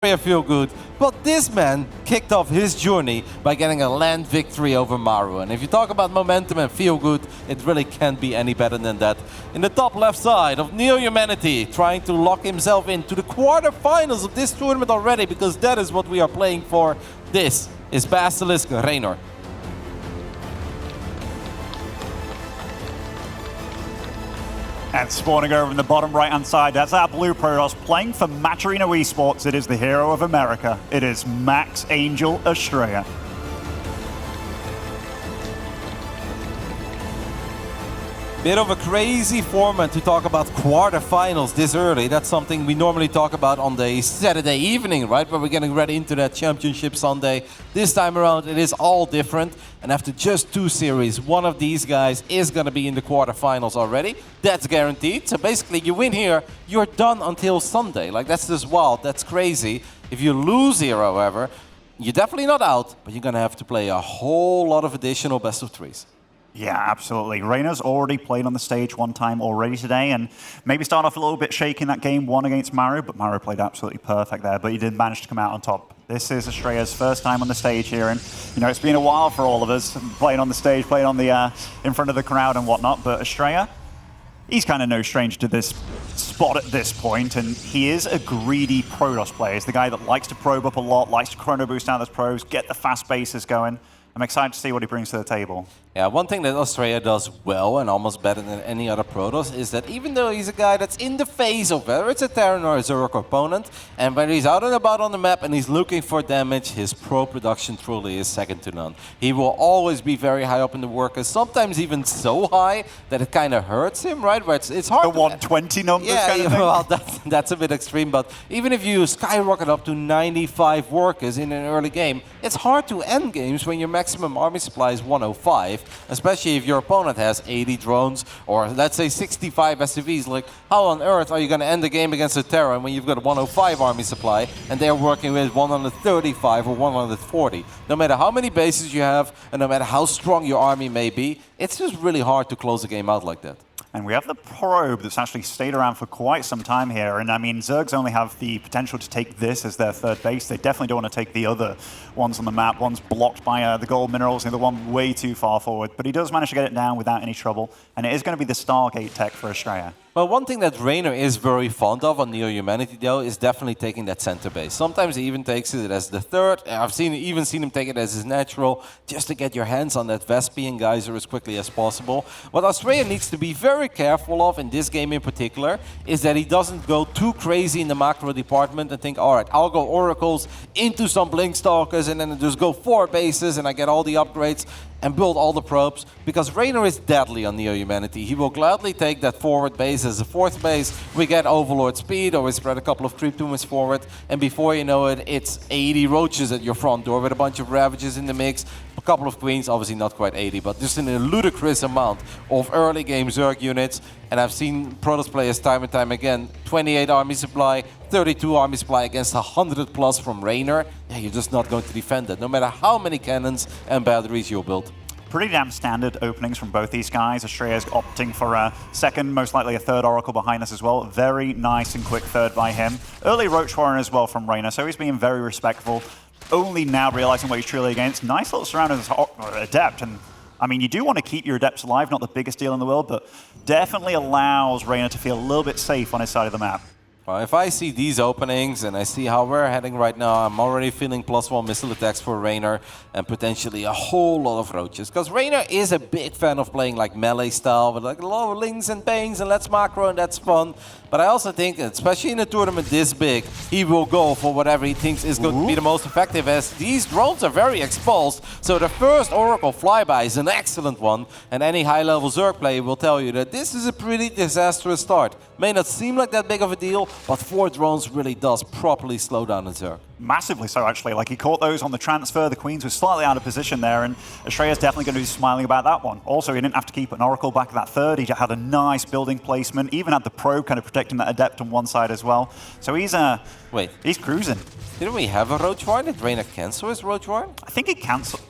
feel good, but this man kicked off his journey by getting a land victory over Maru. And if you talk about momentum and feel good, it really can't be any better than that. In the top left side of Neo Humanity, trying to lock himself into the quarterfinals of this tournament already, because that is what we are playing for. This is Basilisk Reynor. And spawning over in the bottom right-hand side, that's our blue Protoss playing for Maturino Esports. It is the hero of America. It is Max Angel Astrea. Bit of a crazy format to talk about quarterfinals this early. That's something we normally talk about on the Saturday evening, right? Where we're getting ready into that championship Sunday. This time around, it is all different. And after just 2 series, one of these guys is going to be in the quarterfinals already. That's guaranteed. So basically, you win here, you're done until Sunday. Like, that's just wild. That's crazy. If you lose here, however, you're definitely not out, but you're going to have to play a whole lot of additional best of 3s. Yeah, absolutely. Reynor's already played on the stage one time already today, and maybe started off a little bit shaky in that game 1 against Maru, but Maru played absolutely perfect there, but he did manage to come out on top. This is Astrea's first time on the stage here, and you know, it's been a while for all of us, playing on the stage, playing on the in front of the crowd and whatnot, but Astrea, he's kind of no stranger to this spot at this point, and he is a greedy Protoss player. He's the guy that likes to probe up a lot, likes to chrono boost out those probes, get the fast bases going. I'm excited to see what he brings to the table. Yeah, one thing that Astrea does well, and almost better than any other Protoss, is that even though he's a guy that's in the face of whether it's a Terran or a Zerg opponent, and when he's out and about on the map and he's looking for damage, his pro production truly is second to none. He will always be very high up in the workers, sometimes even so high that it kind of hurts him, right? Where it's hard. The 120 numbers kind of thing? Well, that's a bit extreme, but even if you skyrocket up to 95 workers in an early game, it's hard to end games when your maximum army supply is 105, especially if your opponent has 80 drones or let's say 65 SCVs. Like, how on earth are you going to end the game against a Terran when you've got a 105 army supply and they're working with 135 or 140? No matter how many bases you have and no matter how strong your army may be, it's just really hard to close a game out like that. And we have the probe that's actually stayed around for quite some time here. And I mean, Zergs only have the potential to take this as their third base. They definitely don't want to take the other ones on the map. One's blocked by the gold minerals, the other one way too far forward. But he does manage to get it down without any trouble. And it is going to be the Stargate tech for Astrea. Well, one thing that Reynor is very fond of on Neo Humanity, though, is definitely taking that center base. Sometimes he even takes it as the third. I've even seen him take it as his natural, just to get your hands on that Vespian geyser as quickly as possible. What Astrea needs to be very careful of in this game in particular is that he doesn't go too crazy in the macro department and think, all right, I'll go Oracles into some Blink Stalkers and then just go 4 bases and I get all the upgrades and build all the probes, because Reynor is deadly on Neo Humanity. He will gladly take that forward base as a 4th base. We get Overlord speed, or we spread a couple of creep tumors forward, and before you know it, it's 80 roaches at your front door with a bunch of Ravages in the mix, a couple of Queens, obviously not quite 80, but just in a ludicrous amount of early game Zerg units. And I've seen Protoss players time and time again, 28 army supply, 32 army supply against 100 plus from Reynor. Yeah, you're just not going to defend it, no matter how many cannons and batteries you build. Pretty damn standard openings from both these guys. Astrea's opting for a second, most likely a third Oracle behind us as well. Very nice and quick third by him. Early Roach Warren as well from Reynor, so he's being very respectful. Only now realizing what he's truly against. Nice little surround as Adept, and I mean, you do want to keep your Adepts alive, not the biggest deal in the world, but definitely allows Reynor to feel a little bit safe on his side of the map. Well, if I see these openings and I see how we're heading right now, I'm already feeling +1 missile attacks for Reynor and potentially a whole lot of roaches. Because Reynor is a big fan of playing like melee style with like a lot of lings and bangs and let's macro and that's fun. But I also think, especially in a tournament this big, he will go for whatever he thinks is going to be the most effective, as these drones are very exposed. So the first Oracle flyby is an excellent one, and any high-level Zerg player will tell you that this is a pretty disastrous start. May not seem like that big of a deal, but 4 drones really does properly slow down a Zerg. Massively so, actually. Like, he caught those on the transfer. The Queens was slightly out of position there, and Astrea's definitely going to be smiling about that one. Also, he didn't have to keep an Oracle back at that third. He had a nice building placement, even had the probe kind of protecting that Adept on one side as well. So he's he's cruising. Didn't we have a Roach Warren? Did Reynor cancel his Roach Warren? I think he cancelled.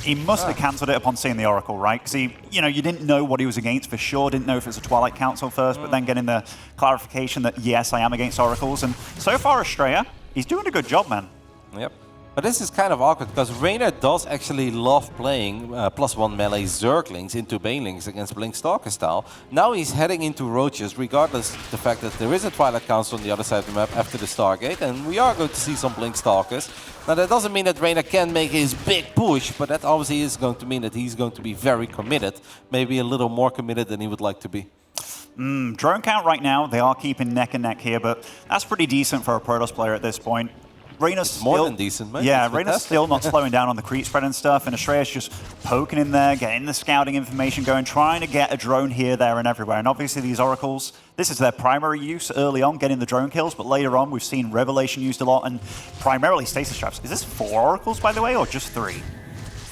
He must have cancelled it upon seeing the Oracle, right? Because he, you didn't know what he was against for sure. Didn't know if it was a Twilight Council first, but then getting the clarification that yes, I am against Oracles. And so far, Astrea, He's doing a good job, man. Yep. But this is kind of awkward because Reynor does actually love playing +1 melee Zerglings into Banelings against Blink Stalker style. Now he's heading into Roaches, regardless of the fact that there is a Twilight Council on the other side of the map after the Stargate, and we are going to see some Blink Stalkers. Now that doesn't mean that Reynor can make his big push, but that obviously is going to mean that he's going to be very committed, maybe a little more committed than he would like to be. Drone count right now, they are keeping neck and neck here, but that's pretty decent for a Protoss player at this point. Reynor's more than decent, man. Yeah, Reynor's still not slowing down on the creep spread and stuff, and Astrea's just poking in there, getting the scouting information going, trying to get a drone here, there, and everywhere. And obviously these Oracles, this is their primary use early on, getting the drone kills, but later on we've seen Revelation used a lot, and primarily Stasis Traps. Is this 4 Oracles, by the way, or just 3?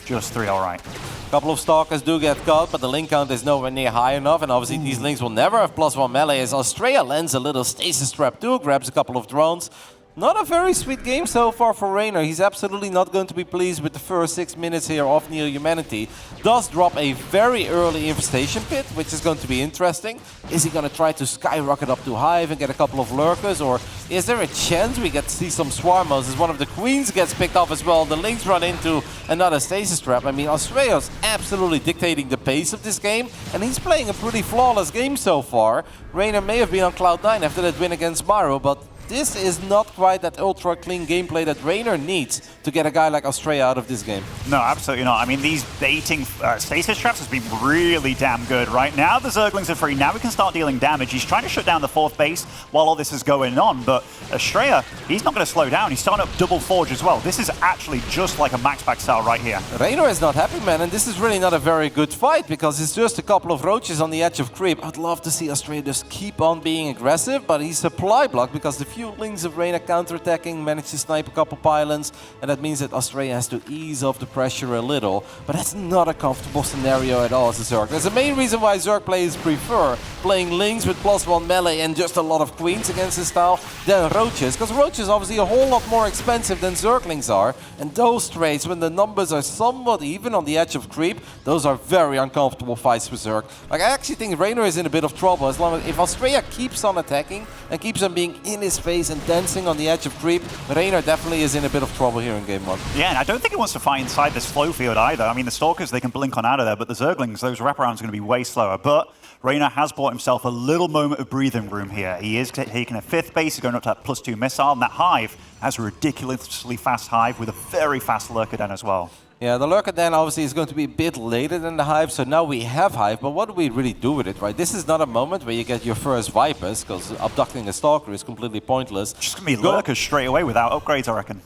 Just 3, all right. A couple of Stalkers do get caught, but the link count is nowhere near high enough, and obviously these links will never have +1 melee, as Astrea lands a little Stasis Trap too, grabs a couple of drones. Not a very sweet game so far for Reynor. He's absolutely not going to be pleased with the first 6 minutes here of Neo Humanity. Does drop a very early infestation pit, which is going to be interesting. Is he going to try to skyrocket up to Hive and get a couple of lurkers, or is there a chance we get to see some Swarmos as one of the Queens gets picked off as well? The Lynx run into another Stasis Trap. I mean, Astrea's absolutely dictating the pace of this game, and he's playing a pretty flawless game so far. Reynor may have been on Cloud 9 after that win against Maru, but this is not quite that ultra clean gameplay that Reynor needs to get a guy like Astrea out of this game. No, absolutely not. I mean, these baiting Stasis Traps has been really damn good. Right now, the Zerglings are free. Now we can start dealing damage. He's trying to shut down the 4th base while all this is going on, but Astrea, he's not going to slow down. He's starting up double Forge as well. This is actually just like a max pack style right here. Reynor is not happy, man, and this is really not a very good fight because it's just a couple of Roaches on the edge of creep. I'd love to see Astrea just keep on being aggressive, but he's supply blocked because the few links of Reynor counterattacking, managed to snipe a couple pylons, and that means that Astrea has to ease off the pressure a little. But that's not a comfortable scenario at all as a Zerg. That's the main reason why Zerg players prefer playing links with +1 melee and just a lot of Queens against this style than Roaches, because Roaches are obviously a whole lot more expensive than Zerglings are, and those trades, when the numbers are somewhat even on the edge of creep, those are very uncomfortable fights for Zerg. Like, I actually think Reynor is in a bit of trouble as long as if Astrea keeps on attacking and keeps on being in his face and dancing on the edge of creep, Reynor definitely is in a bit of trouble here in game 1. Yeah, and I don't think he wants to fight inside this flow field either. I mean, the Stalkers, they can blink on out of there, but the Zerglings, those wraparounds are going to be way slower. But Reynor has bought himself a little moment of breathing room here. He is taking a 5th base, he's going up to that +2 missile, and that Hive has a ridiculously fast Hive with a very fast Lurker Den as well. Yeah, the Lurker Den obviously is going to be a bit later than the Hive, so now we have Hive, but what do we really do with it, right? This is not a moment where you get your first Vipers, because abducting a Stalker is completely pointless. Just going to be Lurkers straight away without upgrades, I reckon.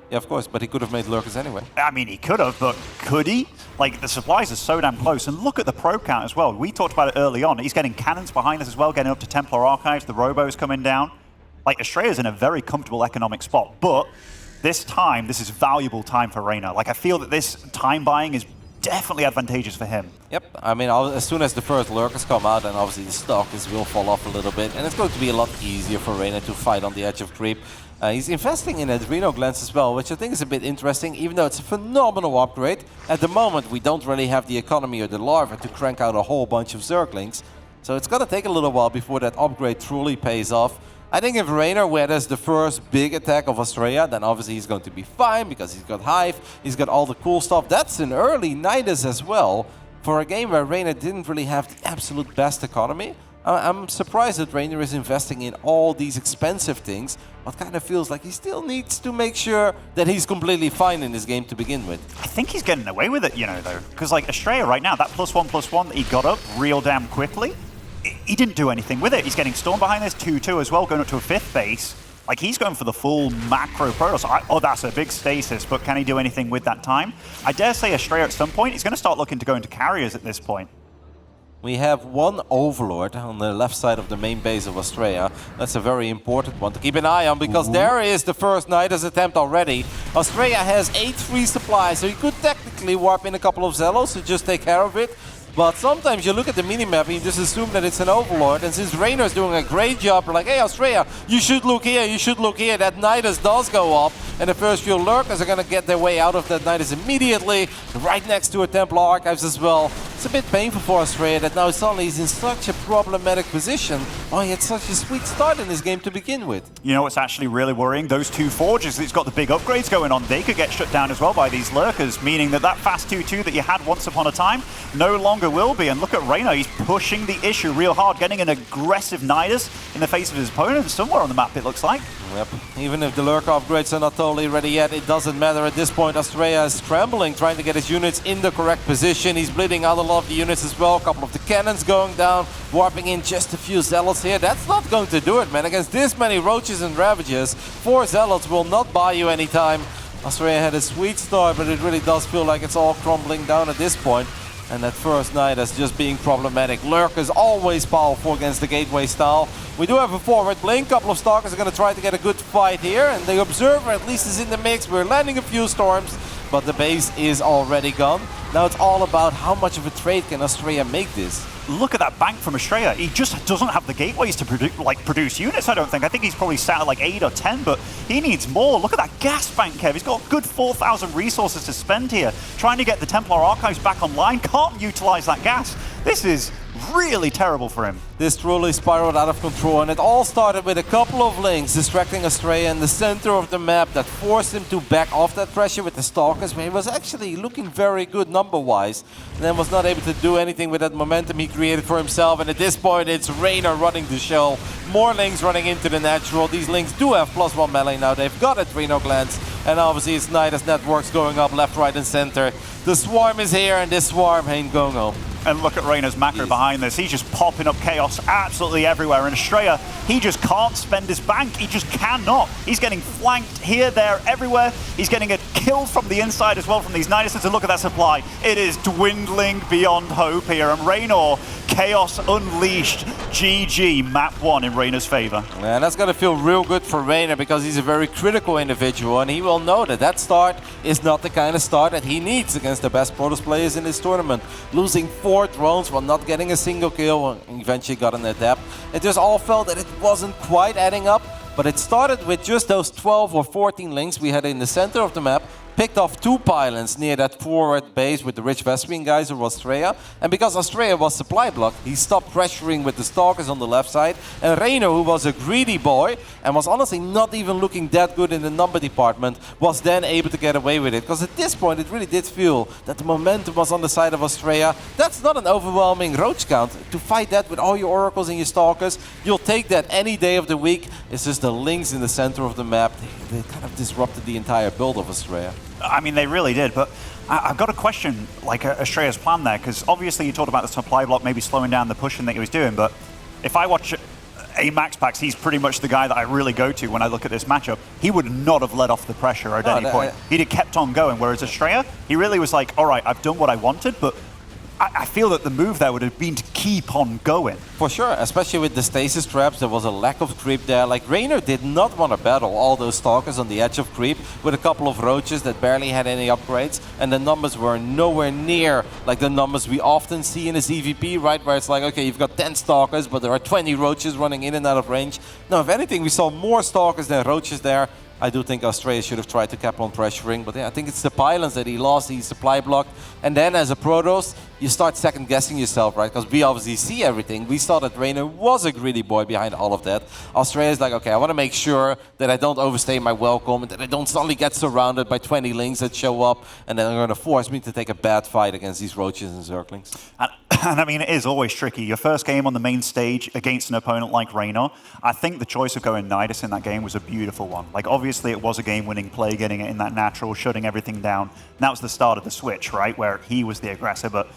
Yeah, of course, but he could have made Lurkers anyway. I mean, he could have, but could he? Like, the supplies are so damn close, and look at the probe count as well. We talked about it early on. He's getting cannons behind us as well, getting up to Templar Archives, the Robo's coming down. Like, Astrea's in a very comfortable economic spot, but this is valuable time for Reynor. Like, I feel that this time buying is definitely advantageous for him. Yep, I mean, as soon as the first Lurkers come out, then obviously the Stalkers will fall off a little bit, and it's going to be a lot easier for Reynor to fight on the edge of creep. He's investing in Adreno Glance as well, which I think is a bit interesting, even though it's a phenomenal upgrade. At the moment, we don't really have the economy or the larva to crank out a whole bunch of Zerglings, so it's going to take a little while before that upgrade truly pays off. I think if Reynor weathers the first big attack of Astrea, then obviously he's going to be fine because he's got Hive, he's got all the cool stuff. That's an early Nidus as well. For a game where Reynor didn't really have the absolute best economy, I'm surprised that Reynor is investing in all these expensive things, but kind of feels like he still needs to make sure that he's completely fine in this game to begin with. I think he's getting away with it, you know, though. Because, like, Astrea right now, that +1/+1 that he got up real damn quickly, he didn't do anything with it. He's getting Storm behind this 2-2 as well, going up to a 5th base. Like, he's going for the full macro Protoss. Oh, that's a big stasis, but can he do anything with that time? I dare say Astrea at some point, he's going to start looking to go into carriers at this point. We have one Overlord on the left side of the main base of Astrea. That's a very important one to keep an eye on, because there is the first Nidus attempt already. Astrea has 8 free supplies, so he could technically warp in a couple of Zealots to just take care of it. But sometimes you look at the minimap and you just assume that it's an Overlord, and since Reynor is doing a great job, we're like, hey Astrea, you should look here, you should look here. That Nidus does go up, and the first few Lurkers are going to get their way out of that Nidus immediately, right next to a Templar Archives as well. It's a bit painful for Astrea that now suddenly he's in such a problematic position Oh, he had such a sweet start in this game to begin with. You know what's actually really worrying? Those two forges, it's got the big upgrades going on. They could get shut down as well by these lurkers, meaning that that fast 2-2 that you had once upon a time no longer will be. And look at Reynor, he's pushing the issue real hard, getting an aggressive Nidus in the face of his opponent somewhere on the map, it looks like. Yep. Even if the lurker upgrades are not totally ready yet, it doesn't matter at this point. Astrea is scrambling, trying to get his units in the correct position. He's bleeding out a lot of the units as well. A couple of the cannons going down, warping in just a few zealots here. That's not going to do it, man. Against this many roaches and ravages, 4 zealots will not buy you any time. Astrea had a sweet start, but it really does feel like it's all crumbling down at this point. And that first night is just being problematic. Lurk is always powerful against the gateway style. We do have a forward blink. Couple of Stalkers are going to try to get a good fight here. And the Observer at least is in the mix. We're landing a few storms, but the base is already gone. Now it's all about how much of a trade can Astrea make this. Look at that bank from Astrea. He just doesn't have the gateways to produce units, I don't think. I think he's probably sat at like 8 or 10, but he needs more. Look at that gas bank, Kev. He's got a good 4,000 resources to spend here. Trying to get the Templar Archives back online. Can't utilize that gas. This is really terrible for him. This truly spiraled out of control, and it all started with a couple of links distracting Astrea in the center of the map that forced him to back off that pressure with the Stalkers, where he was actually looking very good number-wise, and then was not able to do anything with that momentum he created for himself. And at this point, it's Reynor running the show. More links running into the natural. These links do have +1 melee now. They've got Adreno glance, and obviously it's Nidus networks going up left, right, and center. The swarm is here, and this swarm ain't going home. And look at Reynor's macro behind this. He's just popping up chaos absolutely everywhere. And Astrea, he just can't spend his bank. He just cannot. He's getting flanked here, there, everywhere. He's getting a kill from the inside as well from these Niduses. And look at that supply. It is dwindling beyond hope here. And Reynor, chaos unleashed. GG, map 1 in Reynor's favor. And that's going to feel real good for Reynor, because he's a very critical individual, and he will know that that start is not the kind of start that he needs against the best Protoss players in this tournament. Losing 4 drones while not getting a single kill, and eventually got an adept. It just all felt that it wasn't quite adding up, but it started with just those 12 or 14 links we had in the center of the map. Picked off 2 pylons near that forward base with the rich Vespian guys who was Astrea. And because Astrea was supply blocked, he stopped pressuring with the Stalkers on the left side. And Reynor, who was a greedy boy and was honestly not even looking that good in the number department, was then able to get away with it. Because at this point, it really did feel that the momentum was on the side of Astrea. That's not an overwhelming roach count. To fight that with all your oracles and your Stalkers, you'll take that any day of the week. It's just the links in the center of the map. They kind of disrupted the entire build of Astrea. I mean, they really did, but I've got a question, like Astrea's plan there, because obviously you talked about the supply block maybe slowing down the pushing that he was doing, but if I watch a Max Pax, he's pretty much the guy that I really go to when I look at this matchup. He would not have let off the pressure at any point. He'd have kept on going, whereas Astrea, he really was like, all right, I've done what I wanted, but I feel that the move there would have been to keep on going. For sure, especially with the stasis traps, there was a lack of creep there. Like, Reynor did not want to battle all those Stalkers on the edge of creep with a couple of roaches that barely had any upgrades, and the numbers were nowhere near like the numbers we often see in a EVP, right? Where it's like, okay, you've got 10 Stalkers, but there are 20 roaches running in and out of range. No, if anything, we saw more Stalkers than roaches there. I do think Astrea should have tried to cap on pressuring, but yeah, I think it's the pylons that he lost, he supply blocked. And then as a Protoss, you start second guessing yourself, right? Because we obviously see everything. We saw that Reynor was a greedy boy behind all of that. Astrea is like, okay, I want to make sure that I don't overstay my welcome, and that I don't suddenly get surrounded by 20 links that show up, and then they're going to force me to take a bad fight against these roaches and zerglings. And I mean, it is always tricky. Your first game on the main stage against an opponent like Reynor, I think the choice of going Nidus in that game was a beautiful one. Like, obviously, it was a game-winning play, getting it in that natural, shutting everything down. And that was the start of the switch, right, where he was the aggressor. But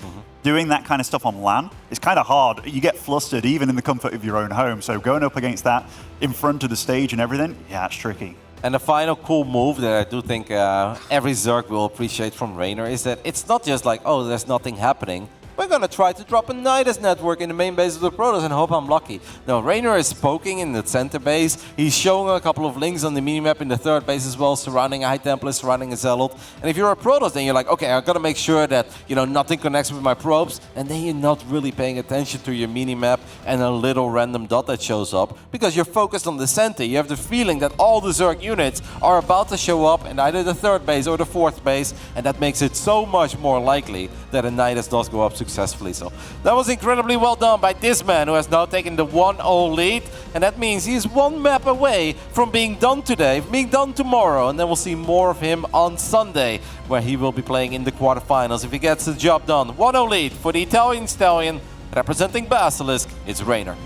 doing that kind of stuff on LAN is kind of hard. You get flustered, even in the comfort of your own home. So going up against that in front of the stage and everything, yeah, it's tricky. And the final cool move that I do think every Zerg will appreciate from Reynor is that it's not just like, oh, there's nothing happening. We're going to try to drop a Nidus network in the main base of the Protoss and hope I'm lucky. No, Reynor is poking in the center base. He's showing a couple of links on the minimap in the third base as well, surrounding a High Templar, surrounding a Zealot. And if you're a Protoss, then you're like, okay, I've got to make sure that, you know, nothing connects with my probes. And then you're not really paying attention to your minimap and a little random dot that shows up, because you're focused on the center. You have the feeling that all the Zerg units are about to show up in either the third base or the fourth base, and that makes it so much more likely that a Nidus does go up successfully. successfully. So that was incredibly well done by this man, who has now taken the 1-0 lead. And that means he's one map away from being done today, being done tomorrow. And then we'll see more of him on Sunday, where he will be playing in the quarterfinals if he gets the job done. 1-0 lead for the Italian Stallion. Representing Basilisk, it's Reynor.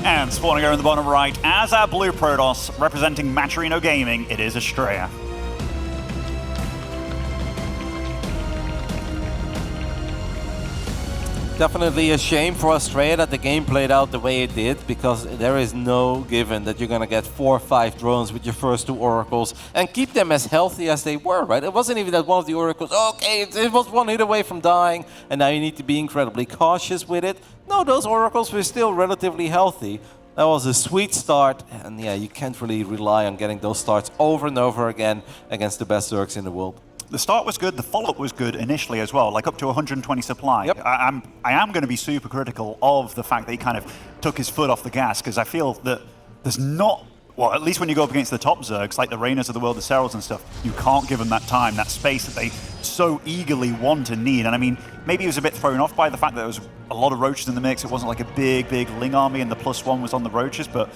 And spawning over in the bottom right, as our blue Protoss, representing Maturino Gaming, it is Astrea. Definitely a shame for Astrea that the game played out the way it did, because there is no given that you're going to get 4 or 5 drones with your first 2 oracles and keep them as healthy as they were, right? It wasn't even that one of the oracles, okay, it was 1 hit away from dying, and now you need to be incredibly cautious with it. No, those oracles were still relatively healthy. That was a sweet start, and yeah, you can't really rely on getting those starts over and over again against the best Zergs in the world. The start was good, the follow-up was good initially as well, like up to 120 supply. Yep. I am going to be super critical of the fact that he kind of took his foot off the gas, because I feel that there's not, well, at least when you go up against the top Zergs, like the Reynors of the world, the Serals and stuff, you can't give them that time, that space that they so eagerly want and need. And I mean, maybe he was a bit thrown off by the fact that there was a lot of Roaches in the mix. It wasn't like a big Ling army and the +1 was on the Roaches, but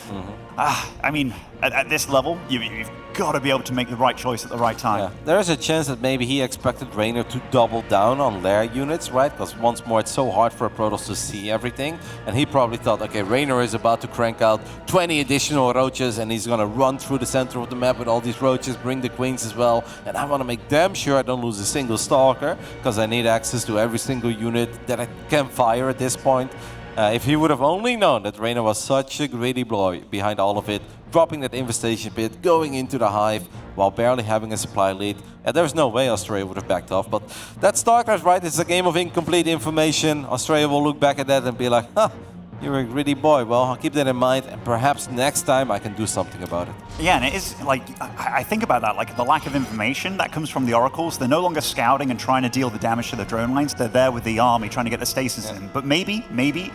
I mean, at this level, you've got to be able to make the right choice at the right time. Yeah. There is a chance that maybe he expected Reynor to double down on lair units, right? Because once more, it's so hard for a Protoss to see everything. And he probably thought, okay, Reynor is about to crank out 20 additional Roaches, and he's going to run through the center of the map with all these Roaches, bring the Queens as well. And I want to make damn sure I don't lose a single Stalker, because I need access to every single unit that I can fire at this point. If he would have only known that Reynor was such a greedy boy behind all of it, dropping that infestation pit, going into the hive while barely having a supply lead, there's no way Astrea would have backed off. But that's StarCraft, right? It's a game of incomplete information. Astrea will look back at that and be like, huh, you're a greedy boy. Well, I'll keep that in mind, and perhaps next time I can do something about it. Yeah, and it is, like, I think about that, like, the lack of information that comes from the Oracles. They're no longer scouting and trying to deal the damage to the drone lines. They're there with the army trying to get the stasis in. But maybe,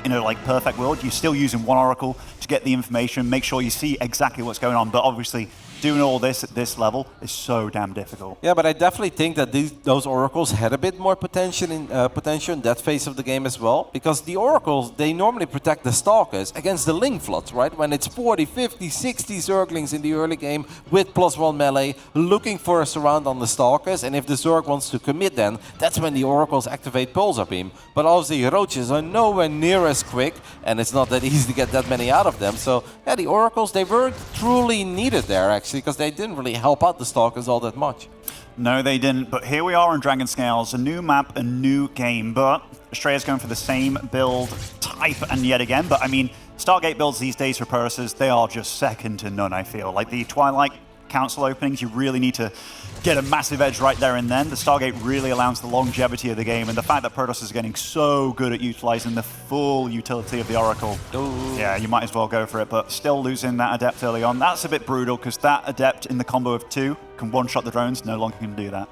in a, like, perfect world, you're still using one Oracle to get the information, make sure you see exactly what's going on. But obviously, doing all this at this level is so damn difficult. Yeah, but I definitely think that those Oracles had a bit more potential in that phase of the game as well, because the Oracles, they normally protect the Stalkers against the Ling Floods, right? When it's 40, 50, 60 Zerglings in the early game with +1 melee, looking for a surround on the Stalkers, and if the Zerg wants to commit then, that's when the Oracles activate Pulsar Beam. But obviously Roaches are nowhere near as quick, and it's not that easy to get that many out of them. So yeah, the Oracles, they weren't truly needed there actually, because they didn't really help out the Stalkers all that much. No, they didn't, but here we are on Dragon Scales, a new map, a new game, but Astrea's going for the same build type and yet again, but I mean, Stargate builds these days for Protoss, they are just second to none, I feel. Like the Twilight Council openings, you really need to get a massive edge right there and then. The Stargate really allows the longevity of the game, and the fact that Protoss is getting so good at utilizing the full utility of the Oracle, yeah, you might as well go for it, but still losing that Adept early on, that's a bit brutal, because that Adept in the combo of 2 can one-shot the drones, no longer can do that.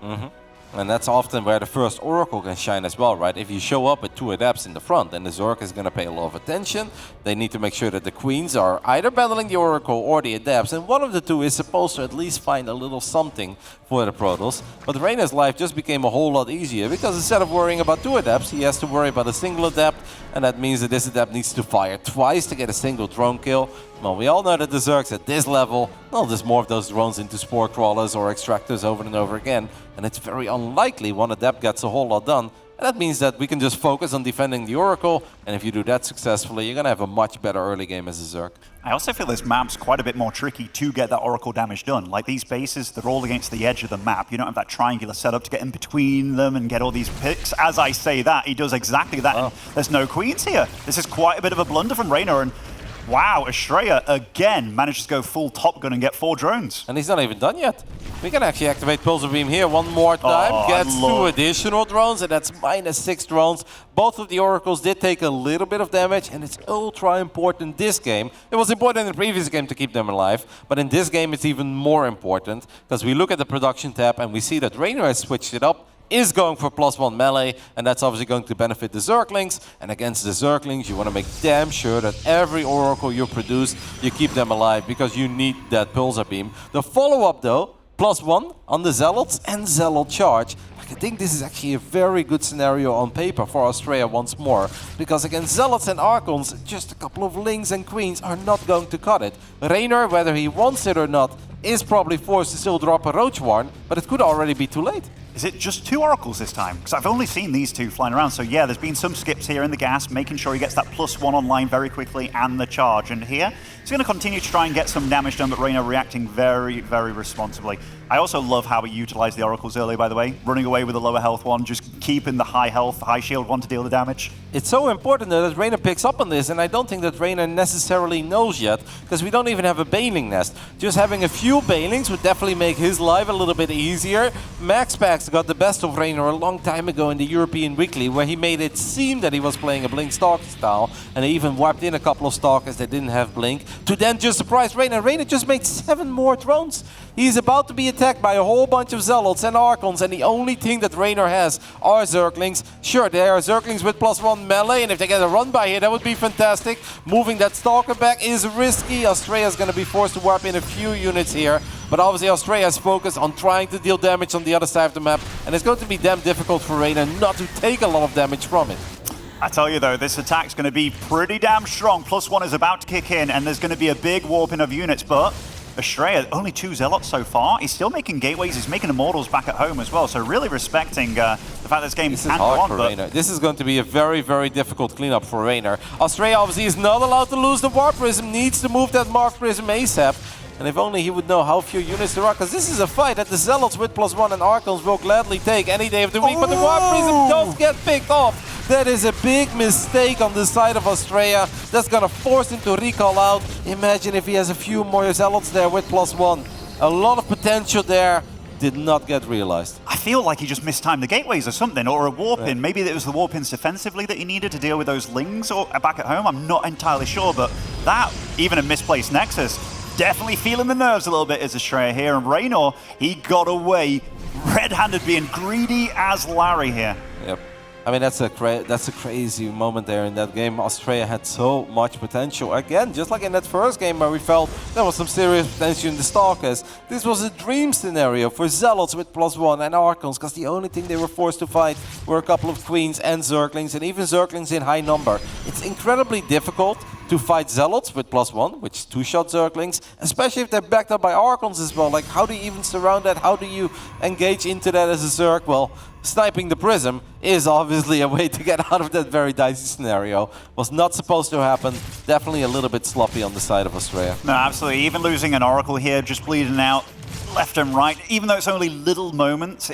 And that's often where the first Oracle can shine as well, right? If you show up with 2 Adepts in the front, then the Zerg is going to pay a lot of attention. They need to make sure that the Queens are either battling the Oracle or the Adepts, and one of the 2 is supposed to at least find a little something for the Protoss. But Reynor's life just became a whole lot easier, because instead of worrying about 2 Adepts, he has to worry about a single Adept, and that means that this Adept needs to fire twice to get a single drone kill. Well, we all know that the Zergs at this level, well, there's more of those drones into Spore Crawlers or Extractors over and over again, and it's very unlikely one Adept gets a whole lot done. And that means that we can just focus on defending the Oracle, and if you do that successfully, you're going to have a much better early game as a Zerg. I also feel this map's quite a bit more tricky to get that Oracle damage done. Like, these bases, they're all against the edge of the map. You don't have that triangular setup to get in between them and get all these picks. As I say that, he does exactly that. And there's no Queens here. This is quite a bit of a blunder from Reynor, and wow, Astrea again manages to go full Top Gun and get 4 drones. And he's not even done yet. We can actually activate Pulsar Beam here one more time. Gets 2 additional drones, and that's -6 drones. Both of the Oracles did take a little bit of damage, and it's ultra important this game. It was important in the previous game to keep them alive, but in this game it's even more important, because we look at the production tab and we see that Reynor has switched it up, is going for +1 melee, and that's obviously going to benefit the Zerglings. And against the Zerglings, you want to make damn sure that every Oracle you produce, you keep them alive, because you need that Pulsar Beam. The follow-up, though, +1 on the Zealots and Zealot charge. I think this is actually a very good scenario on paper for Astrea once more, because against Zealots and Archons, just a couple of Lings and Queens are not going to cut it. Reynor, whether he wants it or not, is probably forced to still drop a Roach Warren, but it could already be too late. Is it just 2 Oracles this time? Because I've only seen these 2 flying around. So yeah, there's been some skips here in the gas, making sure he gets that +1 online very quickly and the charge. And here, he's going to continue to try and get some damage done, but Reynor reacting very, very responsibly. I also love how he utilized the Oracles early, by the way. Running away with the lower health one, just keeping the high health, high shield one to deal the damage. It's so important that Reynor picks up on this, and I don't think that Reynor necessarily knows yet, because we don't even have a Baneling nest. Just having a few Banelings would definitely make his life a little bit easier. MaxPax got the best of Reynor a long time ago in the European Weekly, where he made it seem that he was playing a Blink Stalker style, and he even wiped in a couple of Stalkers that didn't have Blink, to then just surprise Reynor. Reynor just made 7 more drones. He's about to be attacked by a whole bunch of Zealots and Archons, and the only thing that Reynor has are Zerglings. Sure, there are Zerglings with +1 melee, and if they get a run by here, that would be fantastic. Moving that Stalker back is risky. Astrea is going to be forced to wipe in a few units here, but obviously Astrea is focused on trying to deal damage on the other side of the map, and it's going to be damn difficult for Reynor not to take a lot of damage from it. I tell you though, this attack's going to be pretty damn strong. +1 is about to kick in, and there's going to be a big warping of units, but Astrea, only 2 Zealots so far. He's still making gateways, he's making Immortals back at home as well, so really respecting the fact this game can go on. Reynor. This is going to be a very, very difficult cleanup for Reynor. Astrea obviously is not allowed to lose the War Prism, needs to move that Mark Prism ASAP. And if only he would know how few units there are, because this is a fight that the Zealots with +1 and Archons will gladly take any day of the week, but the War Prism don't get picked off. That is a big mistake on the side of Astrea. That's going to force him to recall out. Imagine if he has a few more Zealots there with +1. A lot of potential there. Did not get realized. I feel like he just mistimed the gateways or something, or a warp-in. Yeah. Maybe it was the warp-ins defensively that he needed to deal with those Lings or back at home. I'm not entirely sure, but that, even a misplaced Nexus, definitely feeling the nerves a little bit as Astrea here. And Reynor, he got away red-handed, being greedy as Larry here. Yep. I mean, that's a crazy moment there in that game. Astrea had so much potential. Again, just like in that first game where we felt there was some serious potential in the Stalkers, this was a dream scenario for Zealots with +1 and Archons, because the only thing they were forced to fight were a couple of Queens and Zerglings, and even Zerglings in high number. It's incredibly difficult to fight Zealots with +1, which is 2-shot Zerglings, especially if they're backed up by Archons as well. Like, how do you even surround that? How do you engage into that as a Zerg? Well, sniping the Prism is obviously a way to get out of that very dicey scenario. Was not supposed to happen. Definitely a little bit sloppy on the side of Astrea. No, absolutely. Even losing an Oracle here, just bleeding out left and right. Even though it's only little moments,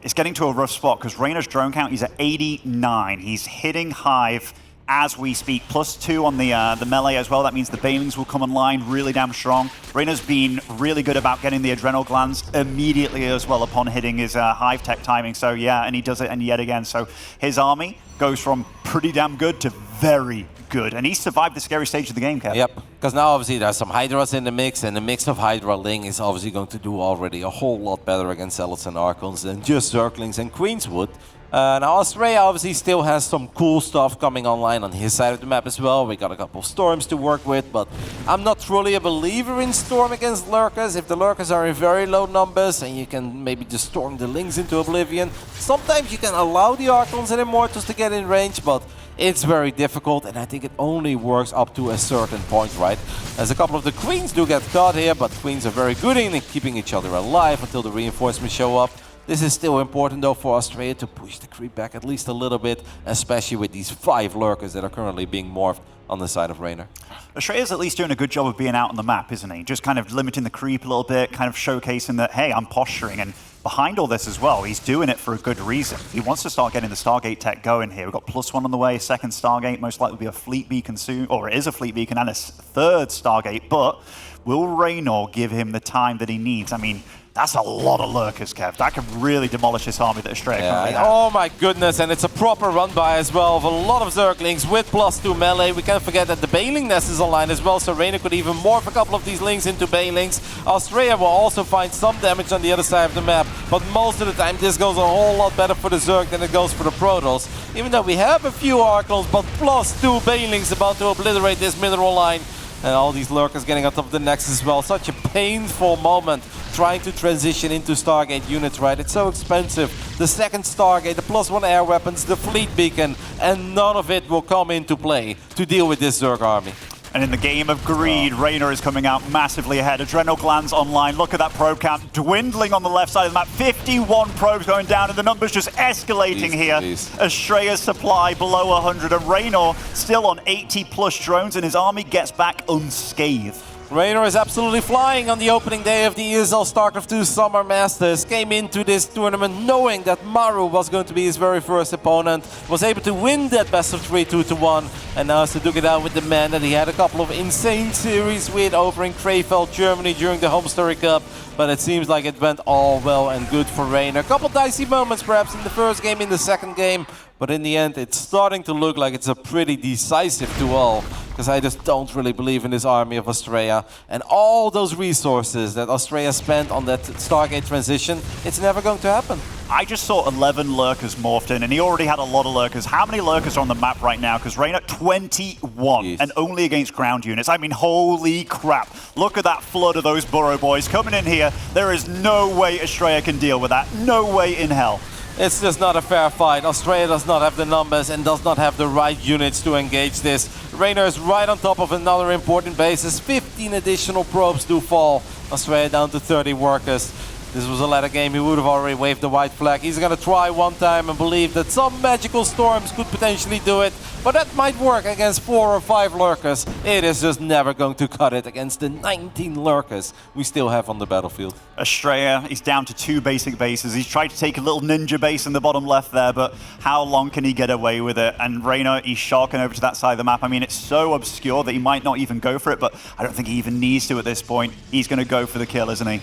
it's getting to a rough spot, because Reynor's drone count, he's at 89. He's hitting Hive as we speak, +2 on the melee as well. That means the Banelings will come online really damn strong. Reynor's been really good about getting the adrenal glands immediately as well upon hitting his Hive tech timing. So yeah, and he does it and yet again. So his army goes from pretty damn good to very good. And he survived the scary stage of the game, Kev. Yep, because now obviously there's some Hydras in the mix, and the mix of Hydra Ling is obviously going to do already a whole lot better against Zealots and Archons than just Zerglings and Queens would. Now Astrea obviously still has some cool stuff coming online on his side of the map as well. We got a couple of Storms to work with, but I'm not truly a believer in Storm against Lurkers. If the Lurkers are in very low numbers and you can maybe just storm the Lings into oblivion, sometimes you can allow the Archons and Immortals to get in range, but it's very difficult, and I think it only works up to a certain point, right? As a couple of the Queens do get caught here, but Queens are very good in keeping each other alive until the reinforcements show up. This is still important though for Astrea to push the creep back at least a little bit, especially with these 5 Lurkers that are currently being morphed on the side of Reynor. Astrea's at least doing a good job of being out on the map, isn't he? Just kind of limiting the creep a little bit, kind of showcasing that, hey, I'm posturing. And behind all this as well, he's doing it for a good reason. He wants to start getting the Stargate tech going here. We've got +1 on the way, second Stargate, most likely be a fleet beacon soon, or it is a fleet beacon and a third Stargate, but will Reynor give him the time that he needs? I mean, that's a lot of Lurkers, Kev. That could really demolish this army that Astrea currently has. Oh my goodness, and it's a proper run-by as well of a lot of Zerglings with +2 melee. We can't forget that the Baneling nest is online as well, so Reynor could even morph a couple of these Lings into Banelings. Astrea will also find some damage on the other side of the map, but most of the time this goes a whole lot better for the Zerg than it goes for the Protoss. Even though we have a few Archons, but +2 Banelings about to obliterate this mineral line. And all these Lurkers getting on top of the Nexus as well. Such a painful moment trying to transition into Stargate units, right? It's so expensive. The second Stargate, the +1 air weapons, the fleet beacon, and none of it will come into play to deal with this Zerg army. And in the game of greed, Reynor is coming out massively ahead. Adrenal glands online. Look at that probe count dwindling on the left side of the map. 51 probes going down, and the numbers just escalating here. Astrea's supply below 100, and Reynor still on 80+ drones, and his army gets back unscathed. Reynor is absolutely flying on the opening day of the ESL StarCraft 2 Summer Masters. Came into this tournament knowing that Maru was going to be his very first opponent. Was able to win that best of 3 2-1. And now has to duke it out with the man that he had a couple of insane series with over in Krefeld, Germany during the Home Story Cup. But it seems like it went all well and good for Reynor. A couple dicey moments perhaps in the first game, in the second game. But in the end, it's starting to look like it's a pretty decisive duel. Because I just don't really believe in this army of Astrea. And all those resources that Astrea spent on that Stargate transition, it's never going to happen. I just saw 11 lurkers morphed in, and he already had a lot of lurkers. How many lurkers are on the map right now? Because Reynor, 21, Jeez. and only against ground units. I mean, holy crap. Look at that flood of those Burrow boys coming in here. There is no way Astrea can deal with that. No way in hell. It's just not a fair fight. Astrea does not have the numbers and does not have the right units to engage this. Reynor is right on top of another important basis. 15 additional probes do fall. Astrea down to 30 workers. This was a ladder game, he would have already waved the white flag. He's gonna try one time and believe that some magical storms could potentially do it, but that might work against 4 or 5 lurkers. It is just never going to cut it against the 19 lurkers we still have on the battlefield. Astrea, he's down to 2 basic bases. He's tried to take a little ninja base in the bottom left there, but how long can he get away with it? And Reynor, he's sharking over to that side of the map. I mean, it's so obscure that he might not even go for it, but I don't think he even needs to at this point. He's gonna go for the kill, isn't he?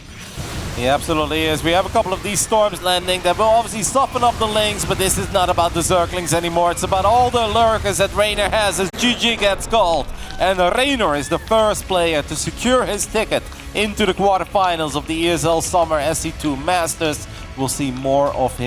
He absolutely is. We have a couple of these storms landing that will obviously soften up the links, but this is not about the Zerglings anymore. It's about all the lurkers that Reynor has as GG gets called. And Reynor is the first player to secure his ticket into the quarterfinals of the ESL Summer SC2 Masters. We'll see more of him